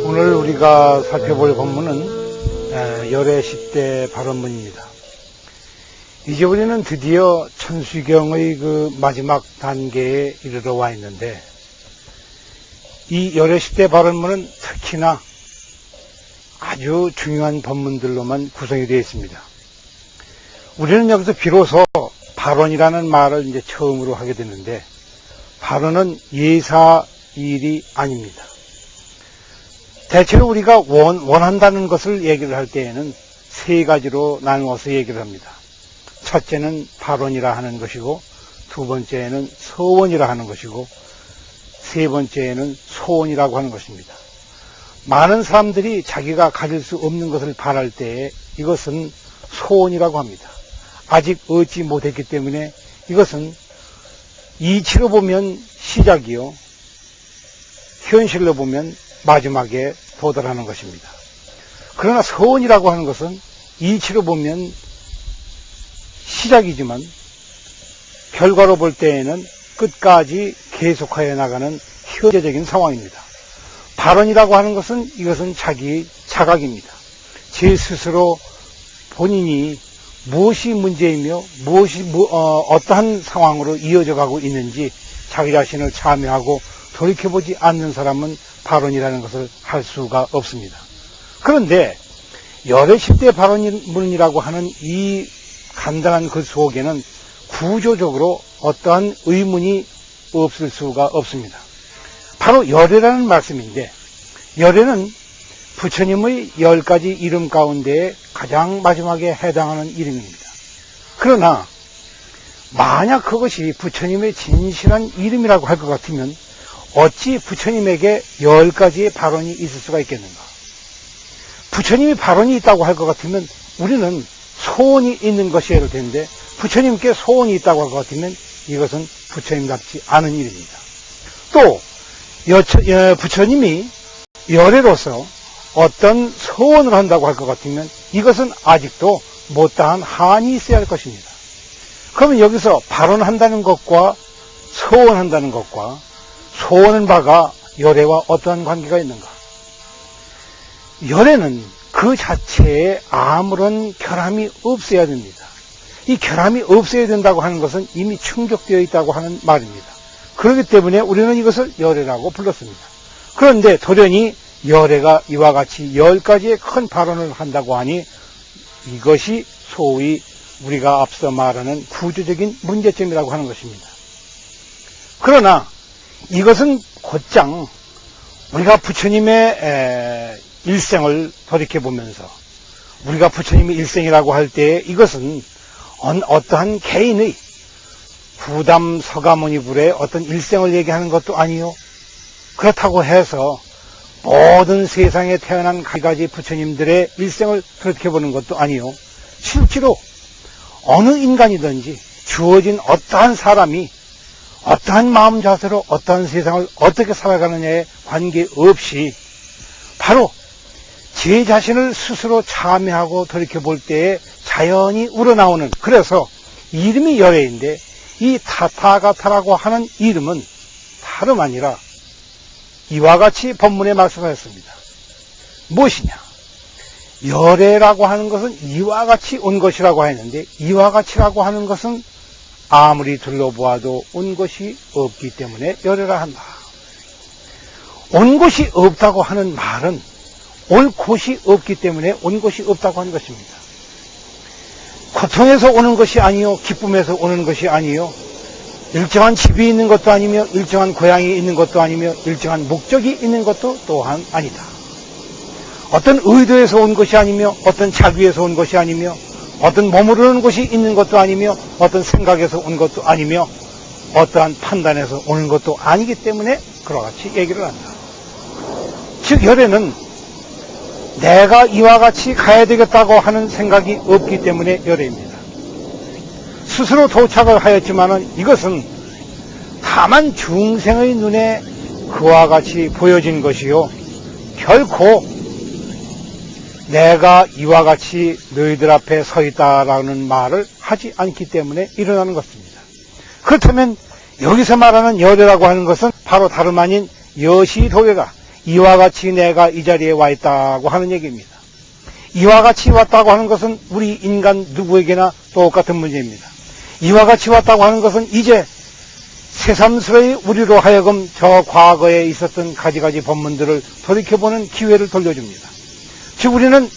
오늘 우리가 살펴볼 본문은 열애 10대 발언문입니다. 이제 우리는 드디어 천수경의 그 마지막 단계에 이르러 와 있는데, 이 열애 10대 발언문은 특히나 아주 중요한 본문들로만 구성이 되어 있습니다. 우리는 여기서 비로소 발언이라는 말을 이제 처음으로 하게 되는데, 발언은 예사일이 아닙니다. 대체로 우리가 원한다는 것을 얘기를 할 때에는 세 가지로 나누어서 얘기를 합니다. 첫째는 발언이라 하는 것이고, 두 번째는 서원이라 하는 것이고, 세 번째는 소원이라고 하는 것입니다. 많은 사람들이 자기가 가질 수 없는 것을 바랄 때에 이것은 소원이라고 합니다. 아직 얻지 못했기 때문에 이것은 이치로 보면 시작이요, 현실로 보면 마지막에 도달하는 것입니다. 그러나 서원이라고 하는 것은 이치로 보면 시작이지만 결과로 볼 때에는 끝까지 계속하여 나가는 현재적인 상황입니다. 발언이라고 하는 것은 이것은 자기 자각입니다. 제 스스로 본인이 무엇이 문제이며 무엇이 어떠한 상황으로 이어져 가고 있는지 자기 자신을 참여하고 돌이켜보지 않는 사람은 발언이라는 것을 할 수가 없습니다. 그런데 열애 10대 발언문이라고 하는 이 간단한 그 속에는 구조적으로 어떠한 의문이 없을 수가 없습니다. 바로 열애라는 말씀인데, 열애는 부처님의 10가지 이름 가운데 가장 마지막에 해당하는 이름입니다. 그러나 만약 그것이 부처님의 진실한 이름이라고 할 것 같으면 어찌 부처님에게 10가지의 발언이 있을 수가 있겠는가? 부처님이 발언이 있다고 할 것 같으면 우리는 소원이 있는 것이어야 할 텐데, 부처님께 소원이 있다고 할 것 같으면 이것은 부처님답지 않은 일입니다. 또 부처님이 열애로서 어떤 소원을 한다고 할 것 같으면 이것은 아직도 못다한 한이 있어야 할 것입니다. 그러면 여기서 발언한다는 것과 소원한다는 것과 소원한 바가 열애와 어떠한 관계가 있는가? 열애는 그 자체에 아무런 결함이 없어야 됩니다. 이 결함이 없어야 된다고 하는 것은 이미 충족되어 있다고 하는 말입니다. 그렇기 때문에 우리는 이것을 열애라고 불렀습니다. 그런데 돌연히 열애가 이와 같이 10가지의 큰 발언을 한다고 하니 이것이 소위 우리가 앞서 말하는 구조적인 문제점이라고 하는 것입니다. 그러나 이것은 곧장 우리가 부처님의 일생을 돌이켜보면서 우리가 부처님의 일생이라고 할 때 이것은 어떠한 개인의 부담 서가모니불의 어떤 일생을 얘기하는 것도 아니요, 그렇다고 해서 모든 세상에 태어난 가지 부처님들의 일생을 돌이켜보는 것도 아니요, 실제로 어느 인간이든지 주어진 어떠한 사람이 어떠한 마음 자세로 어떠한 세상을 어떻게 살아가느냐에 관계없이 바로 제 자신을 스스로 참여하고 돌이켜볼 때에 자연히 우러나오는, 그래서 이름이 열애인데 이 타타가타라고 하는 이름은 다름 아니라 이와 같이 본문에 말씀하였습니다. 무엇이냐? 열애라고 하는 것은 이와 같이 온 것이라고 했는데, 이와 같이라고 하는 것은 아무리 둘러보아도 온 것이 없기 때문에 열애라 한다. 온 것이 없다고 하는 말은 올 곳이 없기 때문에 온 것이 없다고 하는 것입니다. 고통에서 오는 것이 아니요, 기쁨에서 오는 것이 아니요, 일정한 집이 있는 것도 아니며 일정한 고향이 있는 것도 아니며 일정한 목적이 있는 것도 또한 아니다. 어떤 의도에서 온 것이 아니며 어떤 자규에서 온 것이 아니며 어떤 머무르는 곳이 있는 것도 아니며 어떤 생각에서 온 것도 아니며 어떠한 판단에서 오는 것도 아니기 때문에 그와 같이 얘기를 한다. 즉 열애는 내가 이와 같이 가야 되겠다고 하는 생각이 없기 때문에 열애입니다. 스스로 도착을 하였지만은 이것은 다만 중생의 눈에 그와 같이 보여진 것이요, 결코 내가 이와 같이 너희들 앞에 서 있다라는 말을 하지 않기 때문에 일어나는 것입니다. 그렇다면 여기서 말하는 열애라고 하는 것은 바로 다름 아닌 여시도회가 이와 같이 내가 이 자리에 와 있다고 하는 얘기입니다. 이와 같이 왔다고 하는 것은 우리 인간 누구에게나 똑같은 문제입니다. 이와 같이 왔다고 하는 것은 이제 새삼스러이 우리로 하여금 저 과거에 있었던 가지가지 법문들을 돌이켜보는 기회를 돌려줍니다. 즉 우리는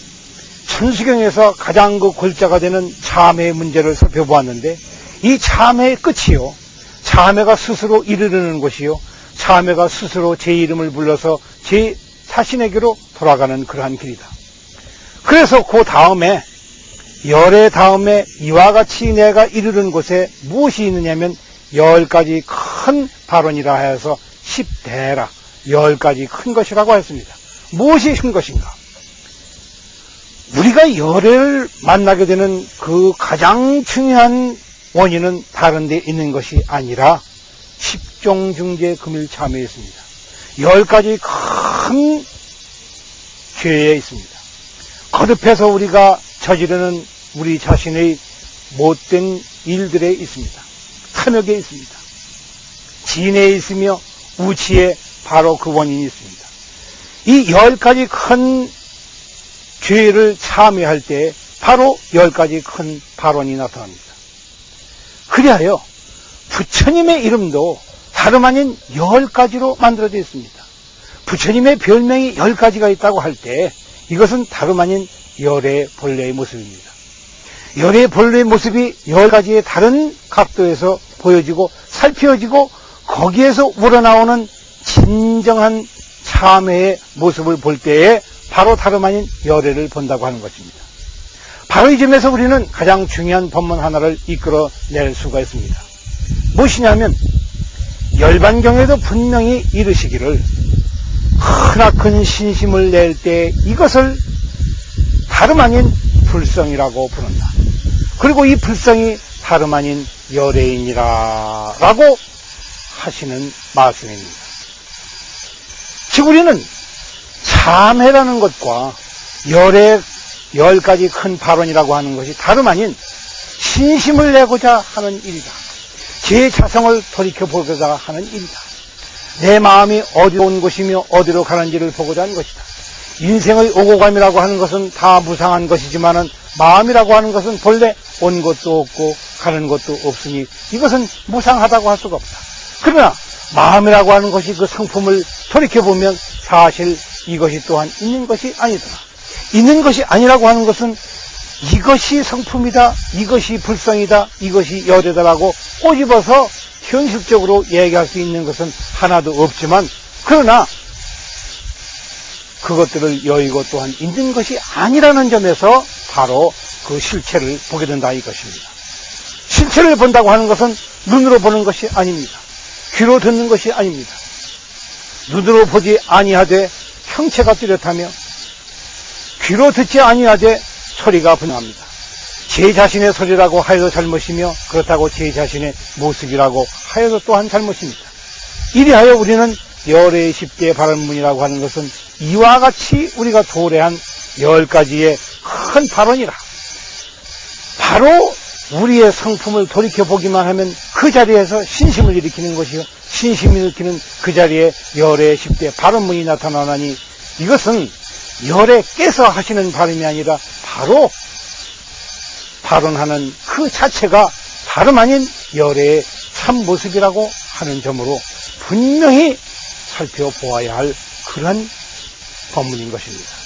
천수경에서 가장 그 골자가 되는 참회의 문제를 살펴보았는데, 이 참회의 끝이요, 참회가 스스로 이르르는 것이요, 참회가 스스로 제 이름을 불러서 제 자신에게로 돌아가는 그러한 길이다. 그래서 그 다음에 열의 다음에 이와 같이 내가 이르는 곳에 무엇이 있느냐면 10가지 큰 발언이라 해서 10대라, 10가지 큰 것이라고 했습니다. 무엇이 큰 것인가? 우리가 열애를 만나게 되는 그 가장 중요한 원인은 다른 데 있는 것이 아니라 10종 중제 금일 참회에 있습니다. 10가지 큰 죄에 있습니다. 거듭해서 우리가 저지르는 우리 자신의 못된 일들에 있습니다. 탐욕에 있습니다. 진에 있으며 우치에 바로 그 원인이 있습니다. 이 10가지 큰 죄를 참회할 때 바로 10가지 큰 발언이 나타납니다. 그리하여 부처님의 이름도 다름 아닌 10가지로 만들어져 있습니다. 부처님의 별명이 10가지가 있다고 할 때 이것은 다름 아닌 열의 본래의 모습입니다. 열의 본래의 모습이 10가지의 다른 각도에서 보여지고 살펴지고 거기에서 우러나오는 진정한 참회의 모습을 볼 때에 바로 다름 아닌 열애를 본다고 하는 것입니다. 바로 이 점에서 우리는 가장 중요한 법문 하나를 이끌어낼 수가 있습니다. 무엇이냐면 열반경에도 분명히 이르시기를 크나큰 신심을 낼 때 이것을 다름 아닌 불성이라고 부른다. 그리고 이 불성이 다름 아닌 열애이니라 라고 하시는 말씀입니다. 즉 우리는 참회라는 것과 열애 10가지 큰 발언이라고 하는 것이 다름 아닌 신심을 내고자 하는 일이다. 제 자성을 돌이켜보고자 하는 일이다. 내 마음이 어디로 온 것이며 어디로 가는지를 보고자 하는 것이다. 인생의 오고감이라고 하는 것은 다 무상한 것이지만은 마음이라고 하는 것은 본래 온 것도 없고 가는 것도 없으니 이것은 무상하다고 할 수가 없다. 그러나 마음이라고 하는 것이 그 성품을 돌이켜보면 사실 이것이 또한 있는 것이 아니더라. 있는 것이 아니라고 하는 것은 이것이 성품이다, 이것이 불성이다, 이것이 열애다라고 꼬집어서 현실적으로 얘기할 수 있는 것은 하나도 없지만, 그러나 그것들을 여의고 또한 있는 것이 아니라는 점에서 바로 그 실체를 보게 된다 이것입니다. 실체를 본다고 하는 것은 눈으로 보는 것이 아닙니다. 귀로 듣는 것이 아닙니다. 눈으로 보지 아니하되 형체가 뚜렷하며 귀로 듣지 아니하되 소리가 분명합니다. 제 자신의 소리라고 하여도 잘못이며 그렇다고 제 자신의 모습이라고 하여도 또한 잘못입니다. 이리하여 우리는 열애의 10대 발언문이라고 하는 것은 이와 같이 우리가 도래한 10가지의 큰 발언이라. 바로 우리의 성품을 돌이켜보기만 하면 그 자리에서 신심을 일으키는 것이요, 신심을 일으키는 그 자리에 열애의 10대 발언문이 나타나나니 이것은 열애께서 하시는 발음이 아니라 바로 발언하는 그 자체가 다름 아닌 열애의 참모습이라고 하는 점으로 분명히 살펴보아야 할 그런 법문인 것입니다.